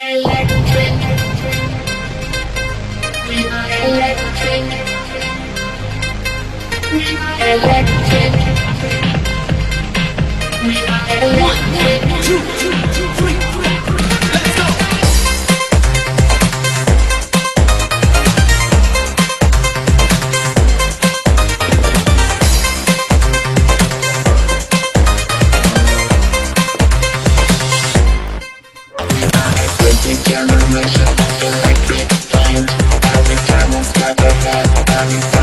Electric. We are electric. We are electric. We are electric. 1, 2, 3, 4. Let's go. Generation of electric science. Every time I'm stuck ahead, every time